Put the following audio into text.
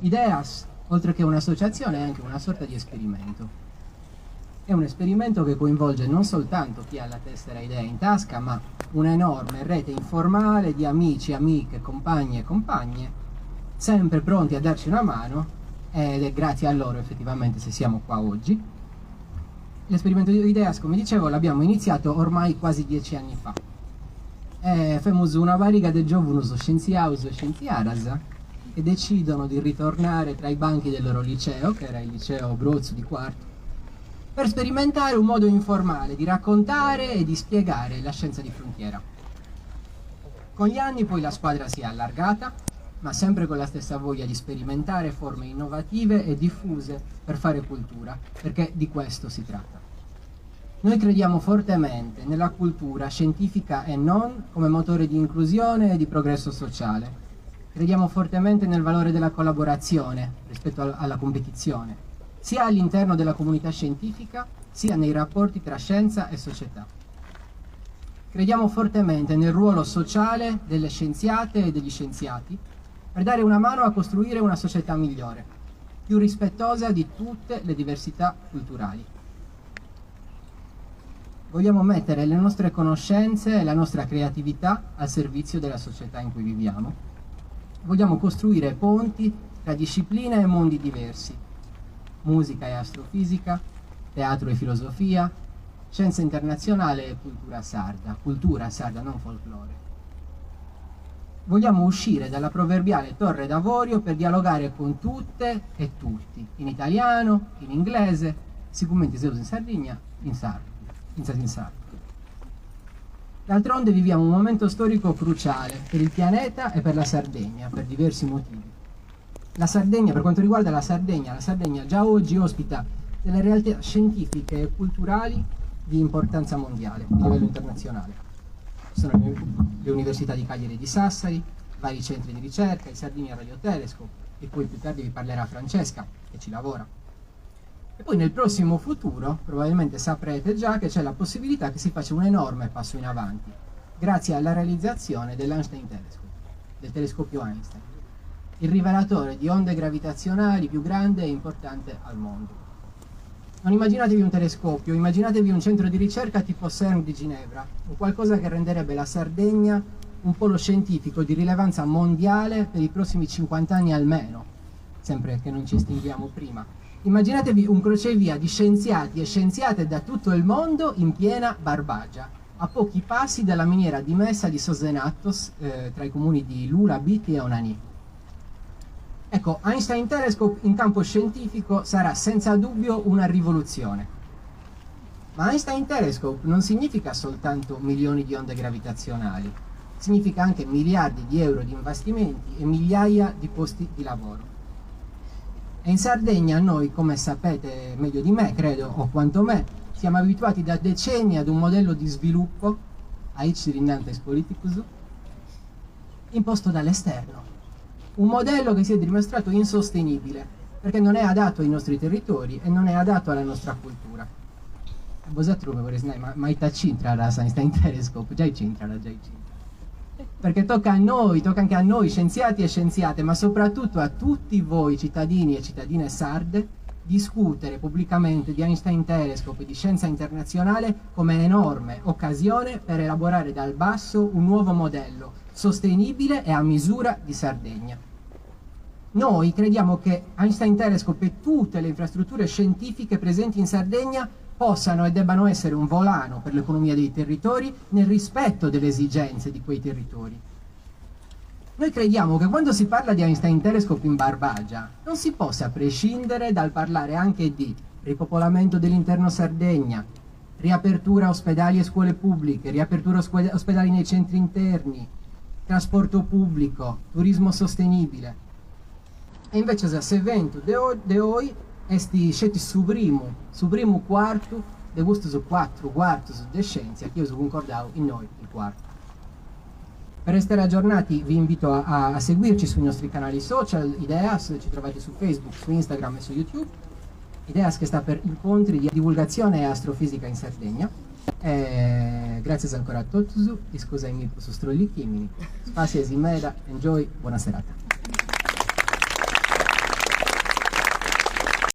Ideas, oltre che un'associazione, è anche una sorta di esperimento. È un esperimento che coinvolge non soltanto chi ha la tessera idea in tasca, ma un'enorme rete informale di amici, amiche, compagni e compagne, sempre pronti a darci una mano, ed è grazie a loro effettivamente se siamo qua oggi. L'esperimento di Ideas, come dicevo, l'abbiamo iniziato ormai quasi 10 anni fa. Femos una variga de giovunus scienziaus e scienziaras che decidono di ritornare tra i banchi del loro liceo, che era il liceo Brozzu di Quarto, per sperimentare un modo informale di raccontare e di spiegare la scienza di frontiera. Con gli anni poi la squadra si è allargata, ma sempre con la stessa voglia di sperimentare forme innovative e diffuse per fare cultura, perché di questo si tratta. Noi crediamo fortemente nella cultura scientifica e non come motore di inclusione e di progresso sociale. Crediamo fortemente nel valore della collaborazione rispetto alla competizione, sia all'interno della comunità scientifica, sia nei rapporti tra scienza e società. Crediamo fortemente nel ruolo sociale delle scienziate e degli scienziati per dare una mano a costruire una società migliore, più rispettosa di tutte le diversità culturali. Vogliamo mettere le nostre conoscenze e la nostra creatività al servizio della società in cui viviamo. Vogliamo costruire ponti tra discipline e mondi diversi, musica e astrofisica, teatro e filosofia, scienza internazionale e cultura sarda, non folklore. Vogliamo uscire dalla proverbiale torre d'avorio per dialogare con tutte e tutti, in italiano, in inglese, sicuramente se usa in Sardegna, in sardo. D'altronde viviamo un momento storico cruciale per il pianeta e per la Sardegna, per diversi motivi. La Sardegna, per quanto riguarda la Sardegna già oggi ospita delle realtà scientifiche e culturali di importanza mondiale, di livello internazionale. Ci sono le università di Cagliari e di Sassari, vari centri di ricerca, il Sardinia Radio Telescope, e poi più tardi vi parlerà Francesca, che ci lavora. E poi nel prossimo futuro probabilmente saprete già che c'è la possibilità che si faccia un enorme passo in avanti grazie alla realizzazione dell'Einstein Telescope, del telescopio Einstein, il rivelatore di onde gravitazionali più grande e importante al mondo. Non immaginatevi un telescopio, immaginatevi un centro di ricerca tipo CERN di Ginevra, un qualcosa che renderebbe la Sardegna un polo scientifico di rilevanza mondiale per i prossimi 50 anni almeno, sempre che non ci estinguiamo prima. Immaginatevi un crocevia di scienziati e scienziate da tutto il mondo in piena Barbagia, a pochi passi dalla miniera di Messa di Sosenatos, tra i comuni di Lula, Biti e Onani. Ecco, Einstein Telescope in campo scientifico sarà senza dubbio una rivoluzione. Ma Einstein Telescope non significa soltanto milioni di onde gravitazionali, significa anche miliardi di euro di investimenti e migliaia di posti di lavoro. E in Sardegna noi, come sapete meglio di me, credo, o quanto me, siamo abituati da decenni ad un modello di sviluppo, aici rinnantes politicus, imposto dall'esterno. Un modello che si è dimostrato insostenibile, perché non è adatto ai nostri territori e non è adatto alla nostra cultura. Ma i c'entra la Einstein Telescope, già c'entra. Perché tocca a noi, tocca anche a noi scienziati e scienziate, ma soprattutto a tutti voi cittadini e cittadine sarde, discutere pubblicamente di Einstein Telescope e di scienza internazionale come enorme occasione per elaborare dal basso un nuovo modello sostenibile e a misura di Sardegna. Noi crediamo che Einstein Telescope e tutte le infrastrutture scientifiche presenti in Sardegna possano e debbano essere un volano per l'economia dei territori nel rispetto delle esigenze di quei territori. Noi crediamo che quando si parla di Einstein Telescope in Barbagia non si possa prescindere dal parlare anche di ripopolamento dell'interno Sardegna, riapertura ospedali e scuole pubbliche, riapertura ospedali nei centri interni, trasporto pubblico, turismo sostenibile. E invece se evento de hoy esti sceti subrimu quartu de gustus quattro quartus de scienza che io concordavo in noi il quarto. Per restare aggiornati vi invito a seguirci sui nostri canali social, Ideas, ci trovate su Facebook, su Instagram e su YouTube. Ideas che sta per incontri di divulgazione e astrofisica in Sardegna. Grazie ancora a tutti, scusa mi su strolli chimini. Spazio e Zimeda, enjoy, buona serata.